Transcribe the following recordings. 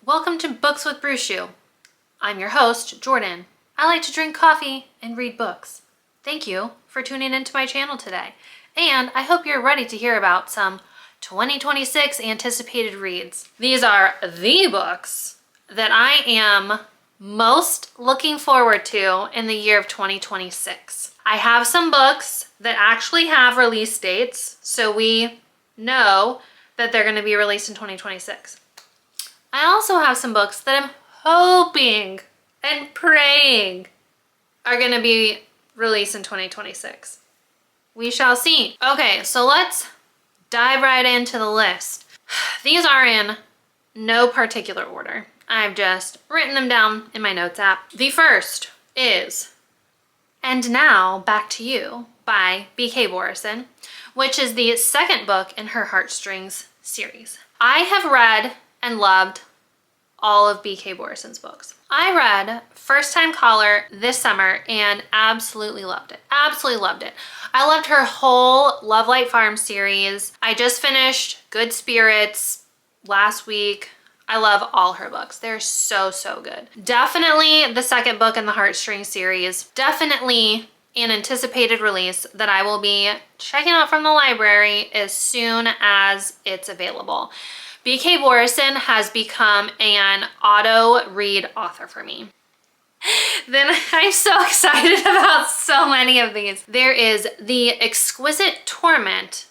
Welcome to Books with Brushu. I'm your host, Jordan. I like to drink coffee and read books. Thank you for tuning into my channel today. And I hope you're ready to hear about some 2026 anticipated reads. These are the books that I am most looking forward to in the year of 2026. I have some books that actually have release dates, so we know that they're going to be released in 2026. I also have some books that I'm hoping and praying are going to be released in 2026. We shall see. Okay, so let's dive right into the list. These are in no particular order. I've just written them down in my notes app. The first is And Now Back to You by B.K. Borison, which is the second book in her Heartstrings series. I have read and loved all of B.K. Borison's books. I read First Time Caller this summer and absolutely loved it. Absolutely loved it. I loved her whole Love Light Farm series. I just finished Good Spirits last week. I love all her books. They're so, so good. Definitely the second book in the Heartstrings series. Definitely an anticipated release that I will be checking out from the library as soon as it's available. B.K. Borison has become an auto read author for me. Then I'm so excited about so many of these. There is The Exquisite Torment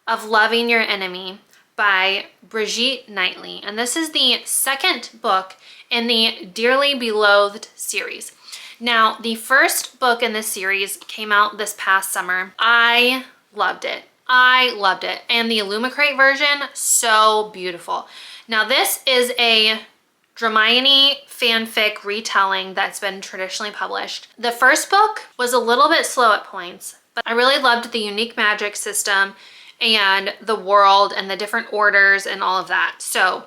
of Loving Your Enemy by Brigitte Knightley. And this is the second book in the Dearly Beloved series. Now, the first book in this series came out this past summer. I loved it. I loved it. And the Illumicrate version, so beautiful. Now, this is a Dramione fanfic retelling that's been traditionally published. The first book was a little bit slow at points, but I really loved the unique magic system and the world and the different orders and all of that. So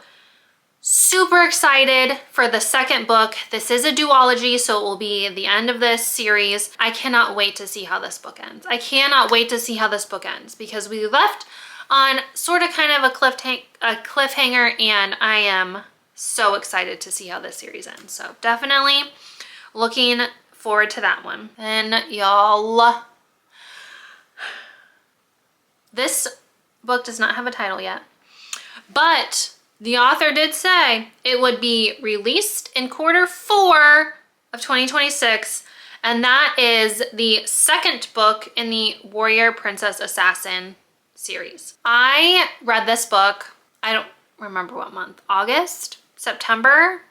super excited for the second book. This is a duology, so it will be the end of this series. I cannot wait to see how this book ends. I cannot wait to see how this book ends because we left on sort of kind of a cliffhanger, and I am so excited to see how this series ends. So definitely looking forward to that one. And y'all, this book does not have a title yet, but the author did say it would be released in Q4 of 2026, and that is the second book in the Warrior Princess Assassin series. I read this book, I don't remember what month, August, September?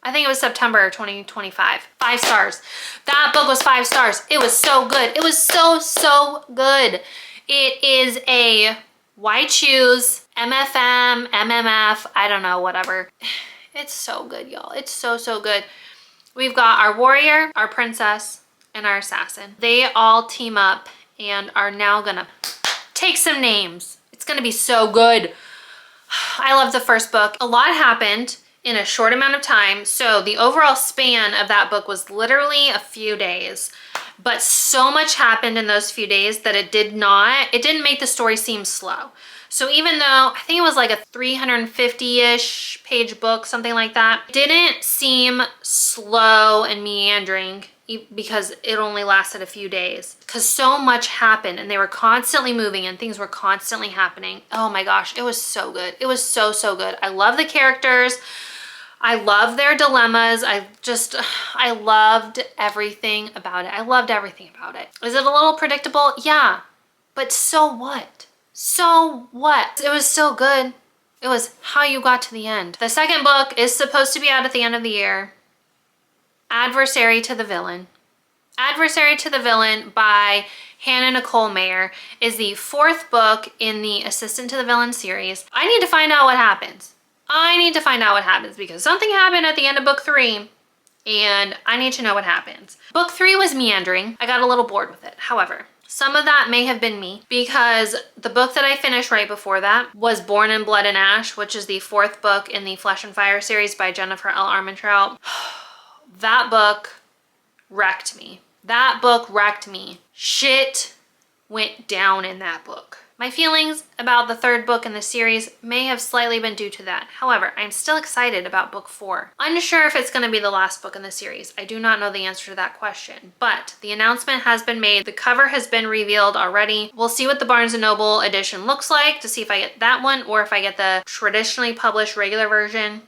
I think it was September 2025. 5 stars. That book was 5 stars. It was so good. It was so, so good. It is a Why Choose MFM, MMF, I don't know, whatever. It's so good, y'all. It's so, so good. We've got our warrior, our princess, and our assassin. They all team up and are now gonna take some names. It's gonna be so good. I love the first book. A lot happened in a short amount of time, so the overall span of that book was literally a few days. But so much happened in those few days that it didn't make the story seem slow. So even though I think it was like a 350-ish page book, something like that, it didn't seem slow and meandering because it only lasted a few days. Because so much happened and they were constantly moving and things were constantly happening. Oh my gosh, it was so good. It was so, so good. I love the characters. I love their dilemmas. I loved everything about it. I loved everything about it. Is it a little predictable? Yeah, but so what? So what? It was so good. It was how you got to the end. The second book is supposed to be out at the end of the year. Adversary to the Villain. Adversary to the Villain by Hannah Nicole Mayer is the fourth book in the Assistant to the Villain series. I need to find out what happens. I need to find out what happens because something happened at the end of book 3 and I need to know what happens. Book 3 was meandering. I got a little bored with it. However, some of that may have been me because the book that I finished right before that was Born in Blood and Ash, which is the fourth book in the Flesh and Fire series by Jennifer L. Armentrout. That book wrecked me. That book wrecked me. Shit went down in that book. My feelings about the third book in the series may have slightly been due to that. However, I'm still excited about book 4. Unsure if it's going to be the last book in the series. I do not know the answer to that question, but the announcement has been made. The cover has been revealed already. We'll see what the Barnes & Noble edition looks like to see if I get that one or if I get the traditionally published regular version.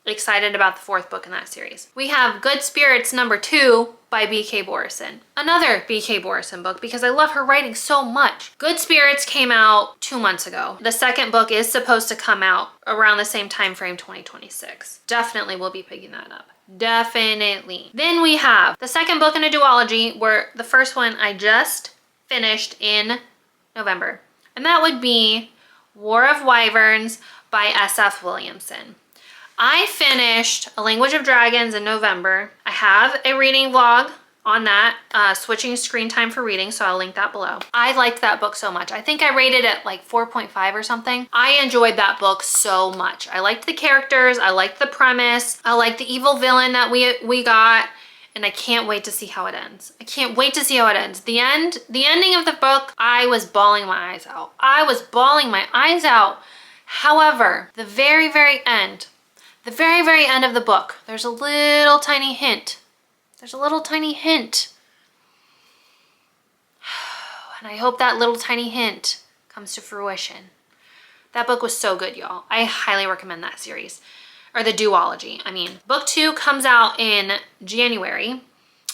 Excited about the 4th book in that series. We have Good Spirits #2 by B.K. Borison. Another B.K. Borison book because I love her writing so much. Good Spirits came out 2 months ago. The second book is supposed to come out around the same time frame, 2026. Definitely will be picking that up. Definitely. Then we have the second book in a duology, where the first one I just finished in November. And that would be War of Wyverns by S.F. Williamson. I finished A Language of Dragons in November. I have a reading vlog on that, switching screen time for reading, so I'll link that below. I liked that book so much. I think I rated it like 4.5 or something. I enjoyed that book so much. I liked the characters, I liked the premise, I liked the evil villain that we got, and I can't wait to see how it ends. I can't wait to see how it ends. The ending of the book, I was bawling my eyes out. I was bawling my eyes out. However, the very, very end of the book, there's a little tiny hint. There's a little tiny hint. And I hope that little tiny hint comes to fruition. That book was so good, y'all. I highly recommend that series. Or the duology, I mean. Book 2 comes out in January.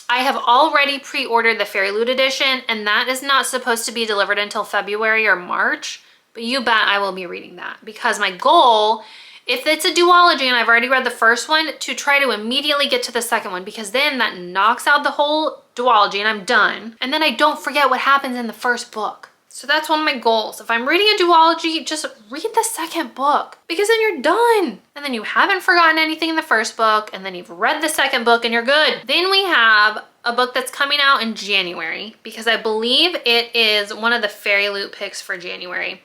I have already pre-ordered the Fairy Loot edition, and that is not supposed to be delivered until February or March. But you bet I will be reading that, because my goal, if it's a duology and I've already read the first one, to try to immediately get to the second one, because then that knocks out the whole duology and I'm done. And then I don't forget what happens in the first book. So that's one of my goals. If I'm reading a duology, just read the second book, because then you're done. And then you haven't forgotten anything in the first book, and then you've read the second book and you're good. Then we have a book that's coming out in January, because I believe it is one of the Fairy Loot picks for January.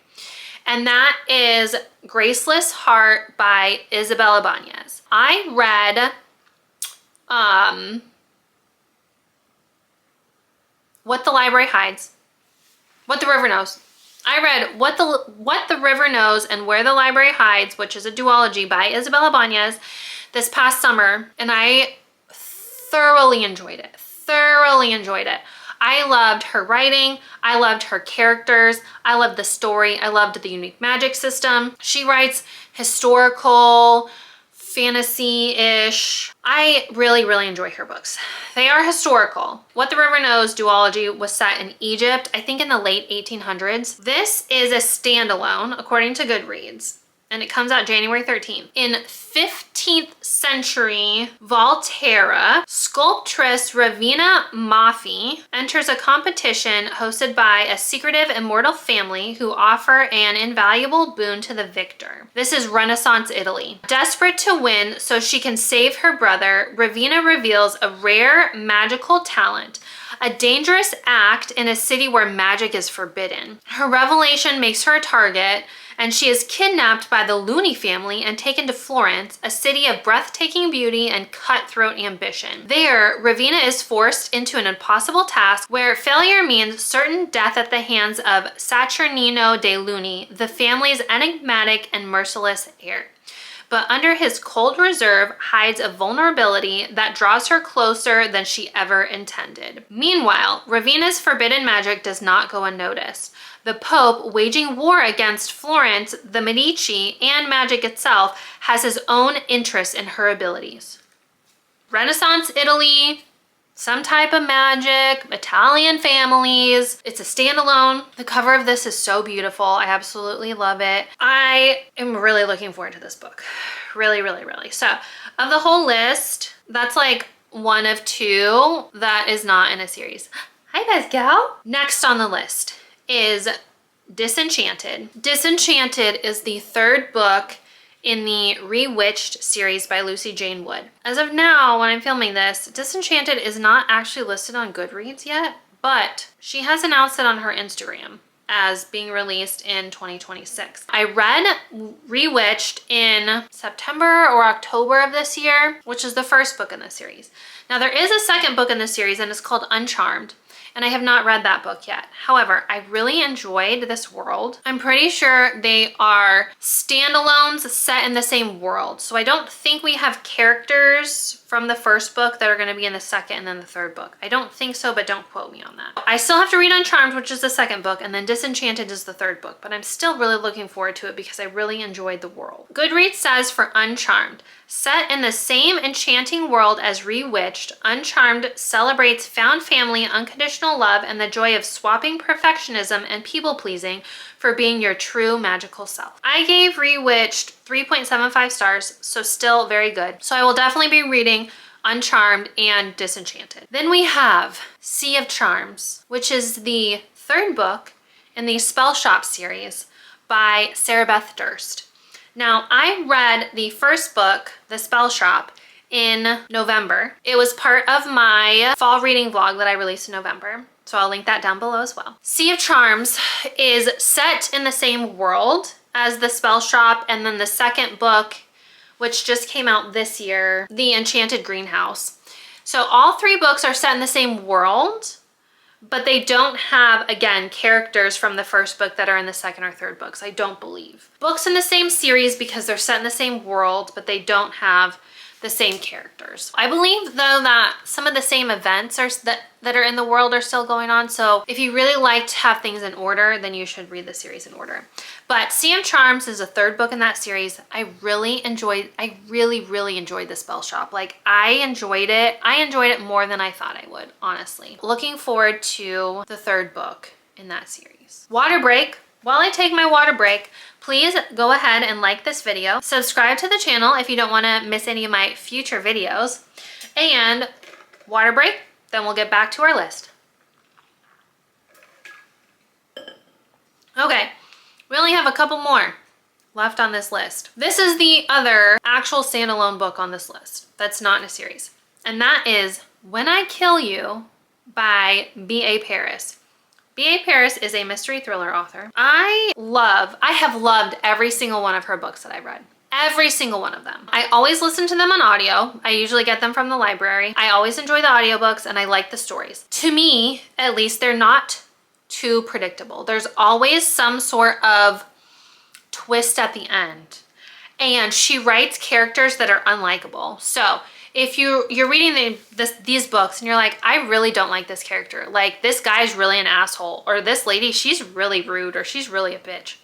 And that is Graceless Heart by Isabel Ibanez. I read What the Library Hides, What the River Knows. I read What the River Knows and Where the Library Hides, which is a duology by Isabel Ibanez, this past summer, and I thoroughly enjoyed it. Thoroughly enjoyed it. I loved her writing, I loved her characters, I loved the story, I loved the unique magic system. She writes historical, fantasy-ish. I really, really enjoy her books. They are historical. What the River Knows duology was set in Egypt, I think in the late 1800s. This is a standalone, according to Goodreads, and it comes out January 13th. In 15th century Volterra, sculptress Ravina Maffei enters a competition hosted by a secretive immortal family who offer an invaluable boon to the victor. This is Renaissance Italy. Desperate to win so she can save her brother, Ravina reveals a rare magical talent, a dangerous act in a city where magic is forbidden. Her revelation makes her a target, and she is kidnapped by the Luni family and taken to Florence, a city of breathtaking beauty and cutthroat ambition. There, Ravina is forced into an impossible task where failure means certain death at the hands of Saturnino de Luni, the family's enigmatic and merciless heir. But under his cold reserve hides a vulnerability that draws her closer than she ever intended. Meanwhile, Ravina's forbidden magic does not go unnoticed. The Pope, waging war against Florence, the Medici, and magic itself, has his own interest in her abilities. Renaissance Italy, some type of magic, Italian families. It's a standalone. The cover of this is so beautiful. I absolutely love it. I am really looking forward to this book. Really, really, really. So, of the whole list, that's like one of 2 that is not in a series. Hi, Pascal. Next on the list is Disenchanted. Disenchanted is the 3rd book in the Rewitched series by Lucy Jane Wood. As of now, when I'm filming this, Disenchanted is not actually listed on Goodreads yet, but she has announced it on her Instagram as being released in 2026. I read Rewitched in September or October of this year, which is the 1st book in the series. Now there is a 2nd book in the series, and it's called Uncharmed. and I have not read that book yet. However, I really enjoyed this world. I'm pretty sure they are standalones set in the same world. So I don't think we have characters from the first book that are going to be in the second and then the third book. I don't think so, but don't quote me on that. I still have to read Uncharmed, which is the second book, and then Disenchanted is the third book, but I'm still really looking forward to it because I really enjoyed the world. Goodreads says for Uncharmed, set in the same enchanting world as Rewitched, Uncharmed celebrates found family, unconditional love, and the joy of swapping perfectionism and people-pleasing for being your true magical self. I gave Rewitched 3.75 stars, so still very good. So I will definitely be reading Uncharmed and Disenchanted. Then we have Sea of Charms, which is the third book in the Spell Shop series by Sarah Beth Durst. Now, I read the first book, The Spell Shop, in November. It was part of my fall reading vlog that I released in November, so I'll link that down below as well. Sea of Charms is set in the same world as The Spell Shop, and then the second book, which just came out this year, The Enchanted Greenhouse. So all three books are set in the same world, but they don't have, again, characters from the first book that are in the second or third books, I don't believe. Books in the same series because they're set in the same world, but they don't have the same characters. I believe, though, that some of the same events that are in the world are still going on, so if you really like to have things in order, then you should read the series in order. But Sea of Charms is the third book in that series. I really enjoyed The Spell Shop. Like, I enjoyed it. I enjoyed it more than I thought I would, honestly. Looking forward to the third book in that series. Water break. While I take my water break, please go ahead and like this video. Subscribe to the channel if you don't want to miss any of my future videos. And water break, then we'll get back to our list. Okay, we only have a couple more left on this list. This is the other actual standalone book on this list that's not in a series. And that is When I Kill You by B.A. Paris. B.A. Paris is a mystery thriller author. I have loved every single one of her books that I read. Every single one of them. I always listen to them on audio. I usually get them from the library. I always enjoy the audiobooks and I like the stories. To me, at least, they're not too predictable. There's always some sort of twist at the end. And she writes characters that are unlikable. So if you're reading these books and you're like, I really don't like this character. Like, this guy's really an asshole. Or this lady, she's really rude. Or she's really a bitch.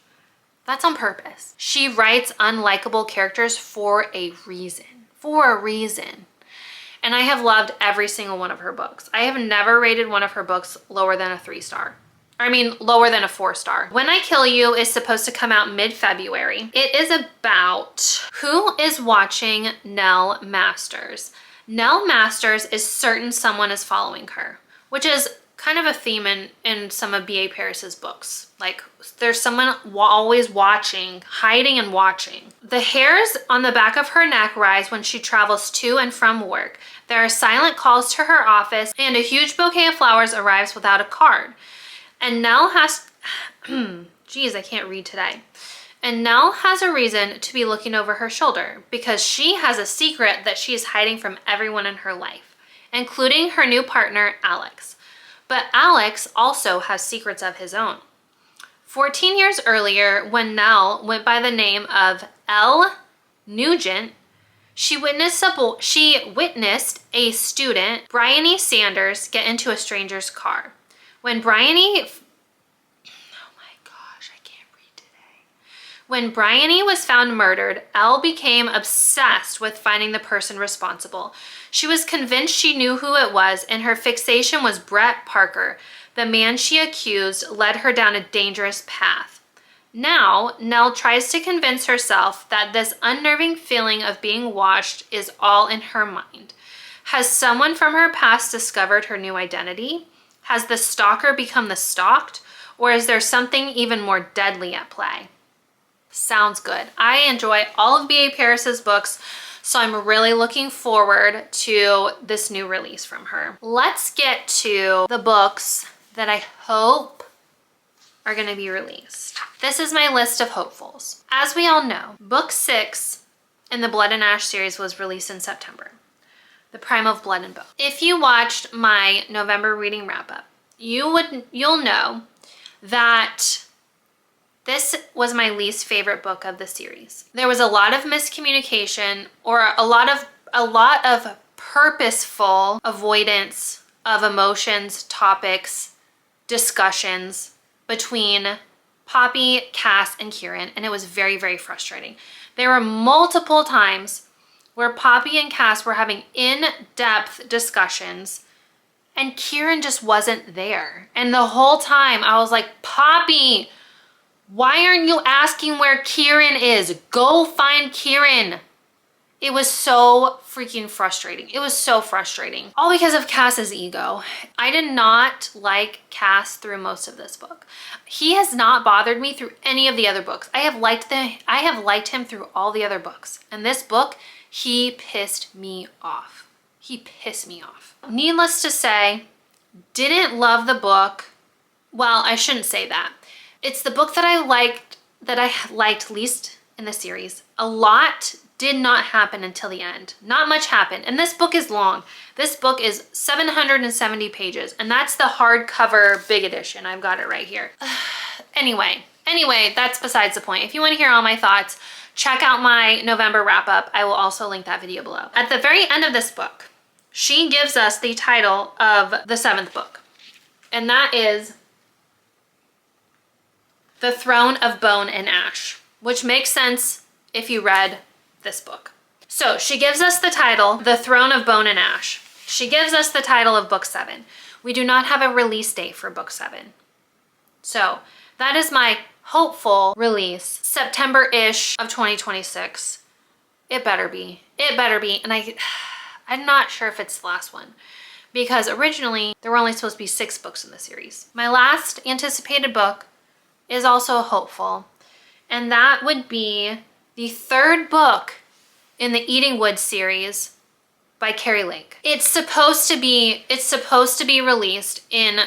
That's on purpose. She writes unlikable characters for a reason. For a reason. And I have loved every single one of her books. I have never rated one of her books lower than a 3-star. I mean, lower than a 4-star. When I Kill You is supposed to come out mid-February. It is about who is watching Nell Masters. Nell Masters is certain someone is following her, which is kind of a theme in some of B.A. Paris's books. Like, there's someone always watching, hiding and watching. The hairs on the back of her neck rise when she travels to and from work. There are silent calls to her office, and a huge bouquet of flowers arrives without a card. And Nell has, geez, I can't read today. And Nell has a reason to be looking over her shoulder because she has a secret that she is hiding from everyone in her life, including her new partner, Alex. But Alex also has secrets of his own. 14 years earlier, when Nell went by the name of Elle Nugent, she witnessed a student, Bryony Sanders, get into a stranger's car. When Bryony was found murdered, Elle became obsessed with finding the person responsible. She was convinced she knew who it was, and her fixation was Brett Parker. The man she accused led her down a dangerous path. Now, Nell tries to convince herself that this unnerving feeling of being watched is all in her mind. Has someone from her past discovered her new identity? Has the stalker become the stalked? Or is there something even more deadly at play? Sounds good. I enjoy all of B.A. Paris's books, so I'm really looking forward to this new release from her. Let's get to the books that I hope are going to be released. This is my list of hopefuls. As we all know, book 6 in the Blood and Ash series was released in September. The Primal of Blood and Bone. If you watched my November reading wrap-up, you'll know that this was my least favorite book of the series. There was a lot of miscommunication, or a lot of purposeful avoidance of emotions, topics, discussions between Poppy, Cass, and Kieran, and it was very, very frustrating. There were multiple times where Poppy and Cass were having in-depth discussions and Kieran just wasn't there. And the whole time I was like, Poppy, why aren't you asking where Kieran is? Go find Kieran. It was so freaking frustrating. It was so frustrating. All because of Cass's ego. I did not like Cass through most of this book. He has not bothered me through any of the other books. I have liked him through all the other books. And this book, he pissed me off. He pissed me off. Needless to say, didn't love the book. Well, I shouldn't say that. It's the book that I liked least in the series. A lot did not happen until the end. Not much happened. And this book is long. This book is 770 pages, and that's the hardcover big edition. I've got it right here. Anyway, that's besides the point. If you want to hear all my thoughts, check out my November wrap-up. I will also link that video below. At the very end of this book, she gives us the title of the 7th book, and that is The Throne of Bone and Ash, which makes sense if you read this book. So she gives us the title, The Throne of Bone and Ash. She gives us the title of book 7. We do not have a release date for book 7. So that is my hopeful release, September-ish of 2026. It better be. It better be. And I'm not sure if it's the last one, because originally there were only supposed to be 6 books in the series. My last anticipated book is also hopeful, and that would be the 3rd book in the Eating Woods series by Kari Lake. It's supposed to be released in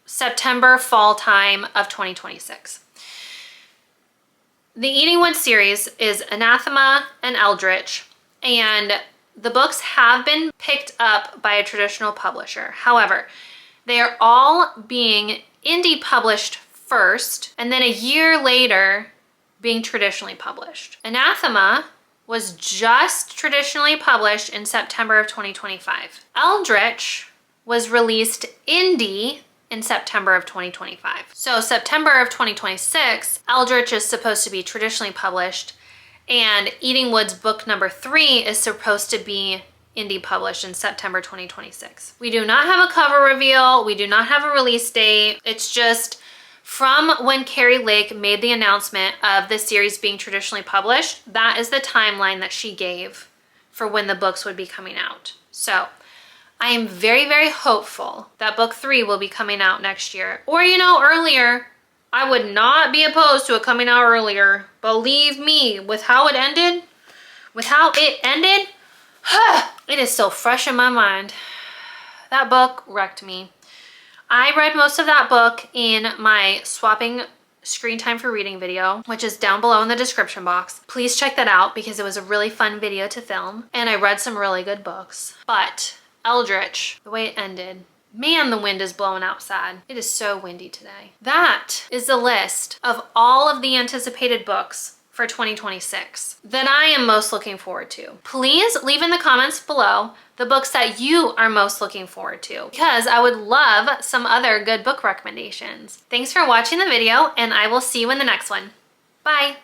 September, fall time of 2026. The Eating Woods series is Anathema and Eldritch, and the books have been picked up by a traditional publisher. However, they are all being indie published first, and then a year later being traditionally published. Anathema was just traditionally published in September of 2025. Eldritch was released indie in September of 2025. So September of 2026, Eldritch is supposed to be traditionally published, and Eating Woods book number 3 is supposed to be indie published in September 2026. We do not have a cover reveal. We do not have a release date. It's just from when Kari Lake made the announcement of this series being traditionally published, that is the timeline that she gave for when the books would be coming out. So I am very, very hopeful that book 3 will be coming out next year, or, earlier. I would not be opposed to it coming out earlier. Believe me, with how it ended, it is so fresh in my mind. That book wrecked me. I read most of that book in my swapping screen time for reading video, which is down below in the description box. Please check that out because it was a really fun video to film, and I read some really good books. But Eldritch, the way it ended, man, the wind is blowing outside. It is so windy today. That is the list of all of the anticipated books for 2026 that I am most looking forward to. Please leave in the comments below the books that you are most looking forward to, because I would love some other good book recommendations. Thanks for watching the video, and I will see you in the next one. Bye.